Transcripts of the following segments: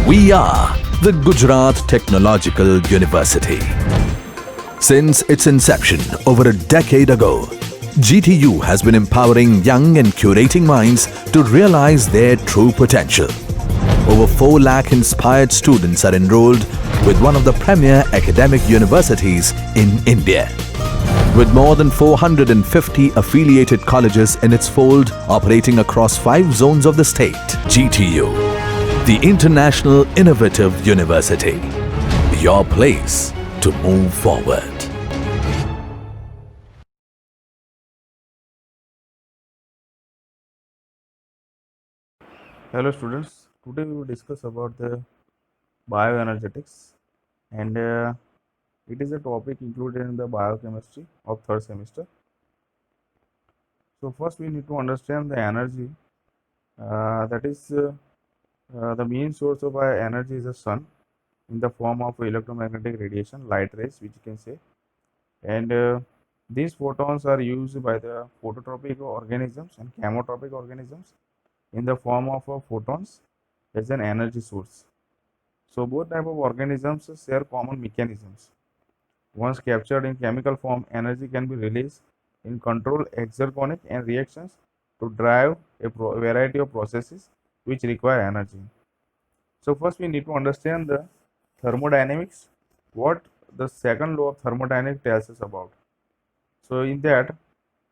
We are the Gujarat Technological University. Since its inception over a decade ago, GTU has been empowering young and curating minds to realize their true potential. Over 4 lakh inspired students are enrolled with one of the premier academic universities in India. With more than 450 affiliated colleges in its fold operating across 5 zones of the state, GTU, the International Innovative University, your place to move forward. Hello students, today we will discuss about the bioenergetics and it is a topic included in the biochemistry of third semester. So first we need to understand the energy that is the main source of our energy is the sun in the form of electromagnetic radiation, light rays which you can say, and these photons are used by the phototropic organisms and chemotropic organisms in the form of photons as an energy source. So both type of organisms share common mechanisms. Once captured in chemical form, energy can be released in controlled exergonic and reactions to drive a variety of processes which require energy. So first we need to understand the thermodynamics, what the second law of thermodynamics tells us about. So in that,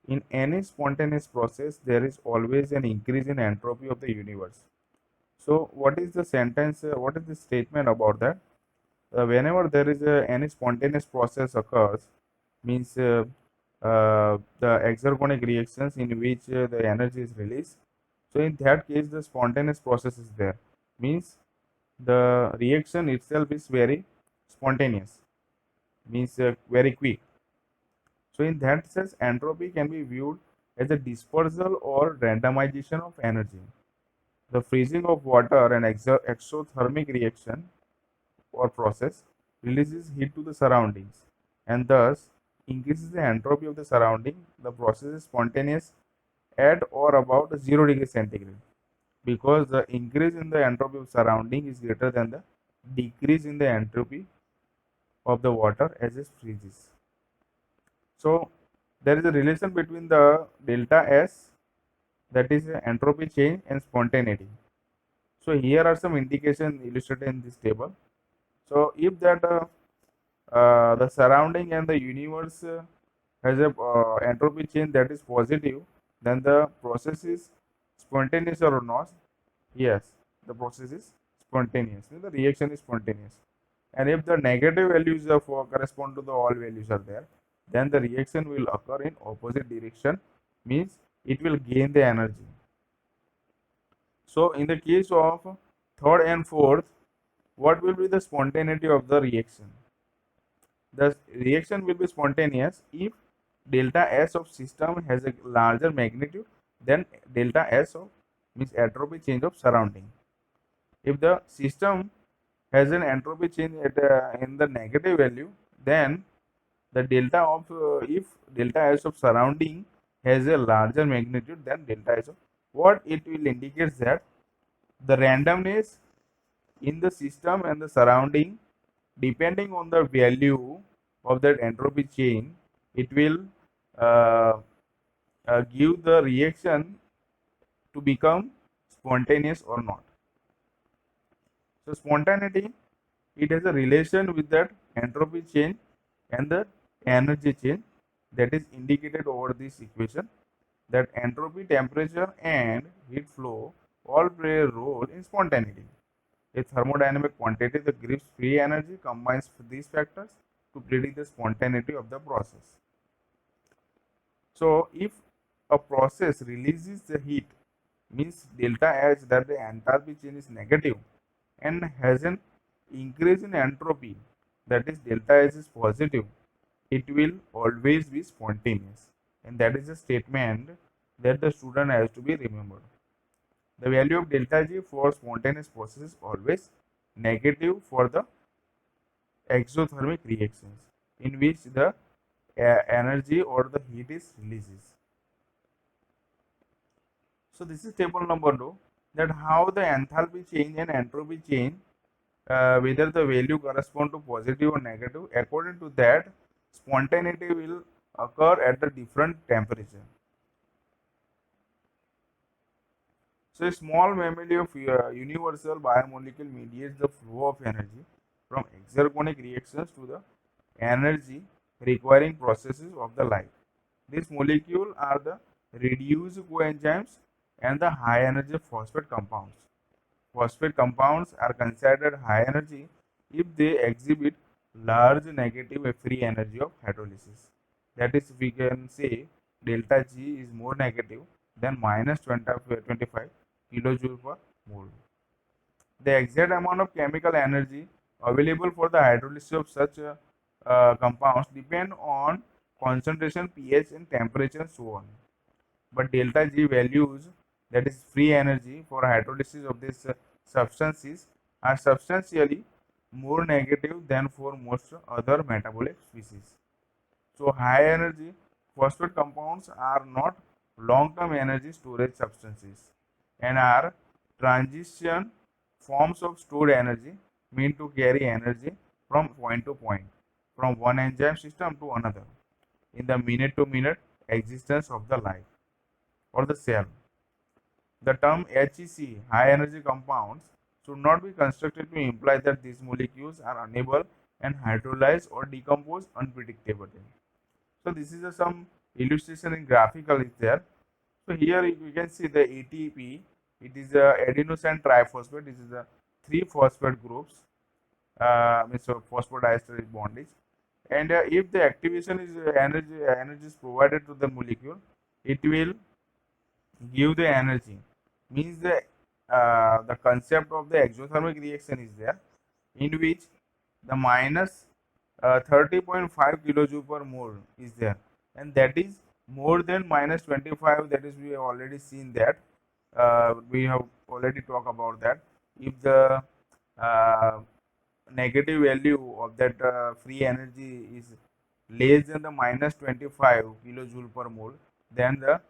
in any spontaneous process, there is always an increase in entropy of the universe. So what is the sentence, what is the statement about that? Whenever there is any spontaneous process occurs, means the exergonic reactions in which the energy is released. So in that case, the spontaneous process is there. Means the reaction itself is very spontaneous. Means very quick. So in that sense, entropy can be viewed as a dispersal or randomization of energy. The freezing of water and exothermic reaction or process releases heat to the surroundings and thus increases the entropy of the surrounding. The process is spontaneous at or about 0 degree centigrade because the increase in the entropy of surrounding is greater than the decrease in the entropy of the water as it freezes. So there is a relation between the delta S, that is entropy change, and spontaneity. So here are some indications illustrated in this table. So if that the surrounding and the universe has a entropy change that is positive, then the process is spontaneous or not? Yes, the process is spontaneous. The reaction is spontaneous. And if the negative values of correspond to the all values are there, then the reaction will occur in opposite direction, means it will gain the energy. So in the case of third and fourth, what will be the spontaneity of the reaction? The reaction will be spontaneous if delta S of system has a larger magnitude than delta S of means entropy change of surrounding. If the system has an entropy change at in the negative value, then the delta of if delta S of surrounding has a larger magnitude than delta S of what it will indicate that the randomness in the system and the surrounding, depending on the value of that entropy chain, it will uh, give the reaction to become spontaneous or not. So spontaneity, it has a relation with that entropy change and the energy change that is indicated over this equation, that entropy, temperature and heat flow all play a role in spontaneity. A thermodynamic quantity that gives free energy combines these factors to predict the spontaneity of the process. So if a process releases the heat, means delta H, that the enthalpy change is negative and has an increase in entropy, that is delta H is positive, it will always be spontaneous, and that is a statement that the student has to be remembered. The value of delta G for spontaneous process is always negative for the exothermic reactions in which the energy or the heat is releases. So this is table number 2, that how the enthalpy change and entropy change whether the value correspond to positive or negative. According to that, spontaneity will occur at the different temperature. So a small family of universal biomolecule mediates the flow of energy from exergonic reactions to the energy requiring processes of the life. These molecules are the reduced coenzymes and the high energy phosphate compounds. Phosphate compounds are considered high energy if they exhibit large negative free energy of hydrolysis. That is, we can say delta G is more negative than minus 25 kilojoule per mole. The exact amount of chemical energy available for the hydrolysis of such compounds depend on concentration, pH, and temperature, and so on. But delta G values, that is free energy for hydrolysis of these substances, are substantially more negative than for most other metabolic species. So high energy phosphate compounds are not long-term energy storage substances and are transition forms of stored energy meant to carry energy from point to point, from one enzyme system to another in the minute to minute existence of the life or the cell. The term HEC, high energy compounds, should not be constructed to imply that these molecules are unable and hydrolyze or decompose unpredictably. So this is some illustration in graphical is there. So here we can see the ATP. It is a adenosine triphosphate. This is the three phosphate groups, means phosphodiester bondage. And if the activation is energy is provided to the molecule, it will give the energy. Means the concept of the exothermic reaction is there, in which the minus 30.5 kilojoule per mole is there, and that is more than minus 25. That is, we have already seen that, we have already talked about that. If the uh, negative value of that free energy is less than the minus 25 kilojoule per mole, then the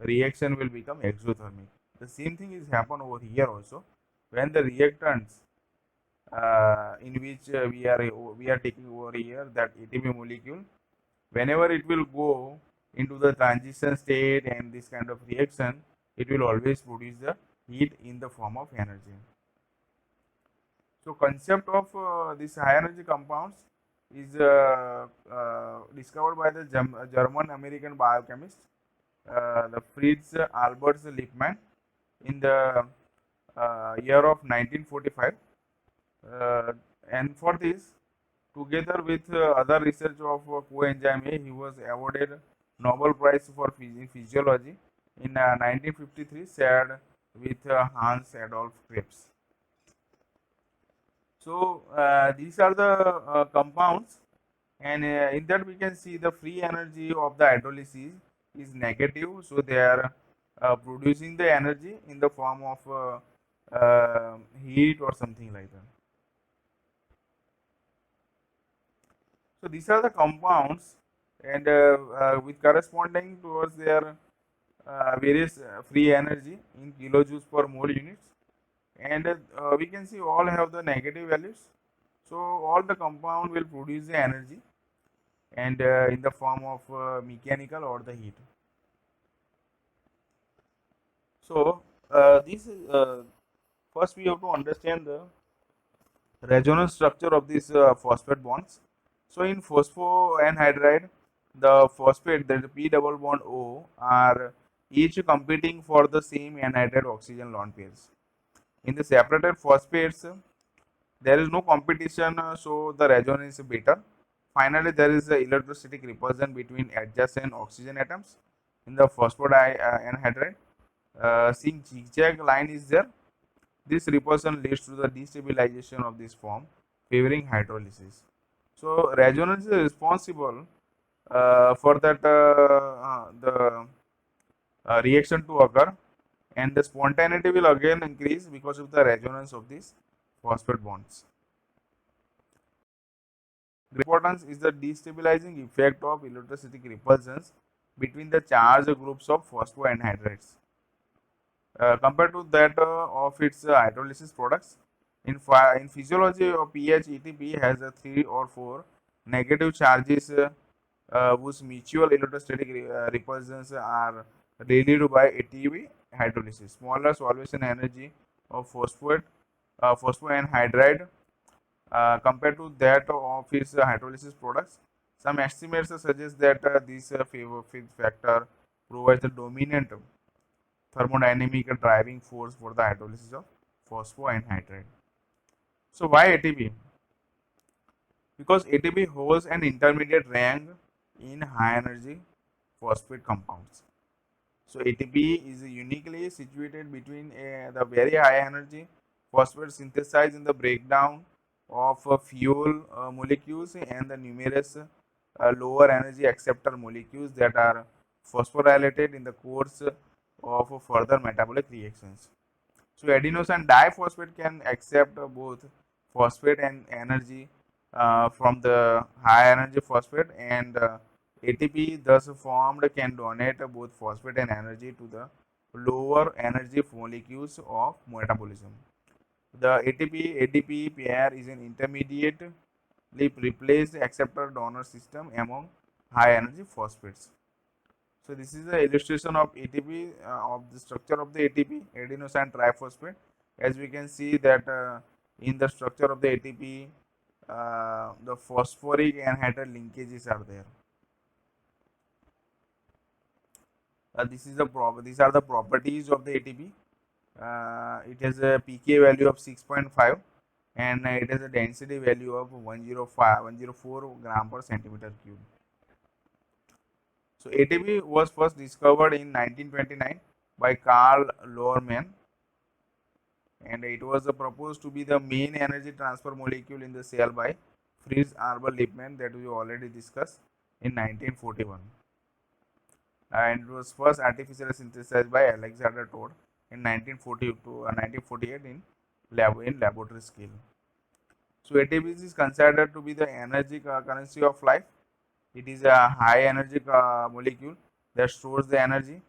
reaction will become exothermic. The same thing is happen over here also. When the reactants in which we are taking over here, that ATP molecule, whenever it will go into the transition state and this kind of reaction, it will always produce the heat in the form of energy. So concept of these high energy compounds is discovered by the German American biochemist, the Fritz Albert Lippmann, in the year of 1945. Uh, and for this, together with other research of coenzyme A, he was awarded Nobel Prize for Physiology in 1953, shared with Hans Adolf Krebs. So these are the compounds, and in that we can see the free energy of the hydrolysis is negative, so they are producing the energy in the form of heat or something like that. So these are the compounds, and with corresponding towards their various free energy in kilojoules per mole units, and we can see all have the negative values. So all the compound will produce the energy, and in the form of mechanical or the heat. So this is first we have to understand the resonance structure of these phosphate bonds. So in phosphoanhydride, the phosphate, that is P double bond O, are each competing for the same anhydride oxygen lone pairs. In the separated phosphates, there is no competition, so the resonance is better. Finally, there is the electrostatic repulsion between adjacent oxygen atoms in the phosphoanhydride. Seeing zigzag line is there. This repulsion leads to the destabilization of this form, favoring hydrolysis. So resonance is responsible for that the reaction to occur, and the spontaneity will again increase because of the resonance of these phosphate bonds. Importance is the destabilizing effect of electrostatic repulsions between the charged groups of phosphoanhydrides compared to that of its hydrolysis products. In physiology of pH, ATP has a 3 or 4 negative charges whose mutual electrostatic repulsions are relieved by ATP hydrolysis. Smaller solution energy of phosphoanhydride compared to that of its hydrolysis products. Some estimates suggest that this fifth factor provides the dominant thermodynamic driving force for the hydrolysis of phosphoanhydride. So why ATP? Because ATP holds an intermediate rank in high energy phosphate compounds. So ATP is uniquely situated between the very high energy phosphate synthesized in the breakdown of fuel molecules and the numerous lower energy acceptor molecules that are phosphorylated in the course of further metabolic reactions. So adenosine diphosphate can accept both phosphate and energy from the high energy phosphate, and ATP thus formed can donate both phosphate and energy to the lower energy molecules of metabolism. The ATP ADP pair is an intermediately replaced acceptor donor system among high energy phosphates. So this is the illustration of ATP of the structure of the ATP adenosine triphosphate. As we can see that in the structure of the ATP, the phosphoric anhydride linkages are there. These are the properties of the ATP. It has a pK value of 6.5 and it has a density value of 104 gram per centimeter cube. So ATP was first discovered in 1929 by Carl Lohrmann, and it was proposed to be the main energy transfer molecule in the cell by Fritz Arbor Lippmann, that we already discussed in 1941. And it was first artificially synthesized by Alexander Todd in 1940 to 1948 in laboratory scale. So ATP is considered to be the energy currency of life. It is a high energy molecule that stores the energy,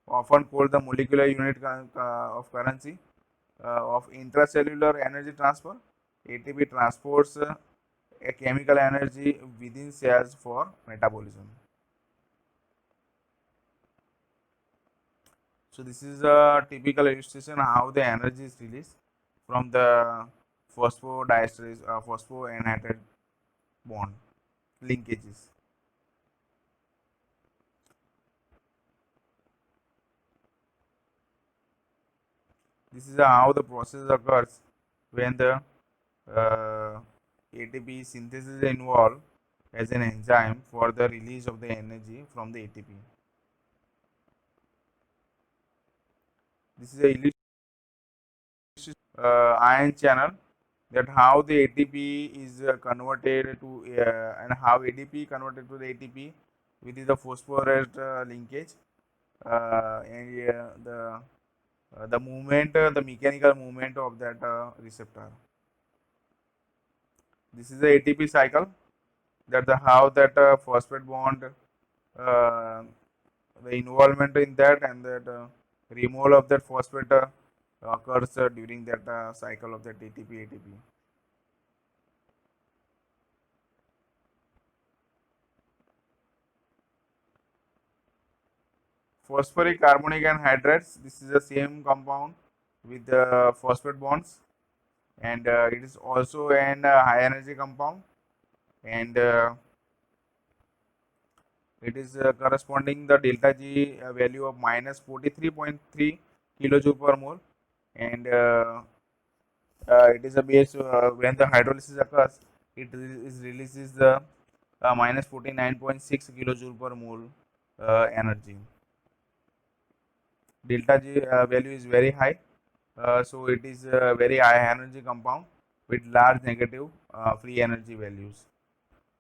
often called the molecular unit of currency of intracellular energy transfer. ATP transports a chemical energy within cells for metabolism. So this is a typical illustration how the energy is released from the phosphodiesterase phosphoanhydride bond linkages. This is how the process occurs when the ATP synthesis is involved as an enzyme for the release of the energy from the ATP. This is a ion channel, that how the ATP is converted to and how ADP converted to the ATP within the phosphorus linkage, and the movement, the mechanical movement of that receptor. This is the ATP cycle, that the how that phosphate bond, the involvement in that, and that removal of that phosphate occurs during that cycle of that ATP. Phosphoric carbonic anhydrates. This is the same compound with the phosphate bonds, and it is also an high energy compound, and it is corresponding the delta G value of minus 43.3 kilojoule per mole, and it is a base when the hydrolysis occurs, it releases the minus 49.6 kilojoule per mole energy. Delta G value is very high, so it is a very high energy compound with large negative free energy values.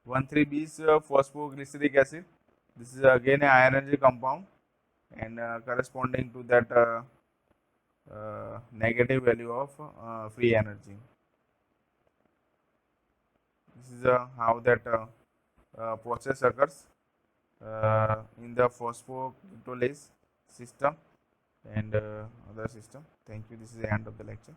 1,3-B is phosphoglyceric acid. This is again a high energy compound, and corresponding to that negative value of free energy. This is how that process occurs in the phosphoglycolase system and other system. Thank you. This is the end of the lecture.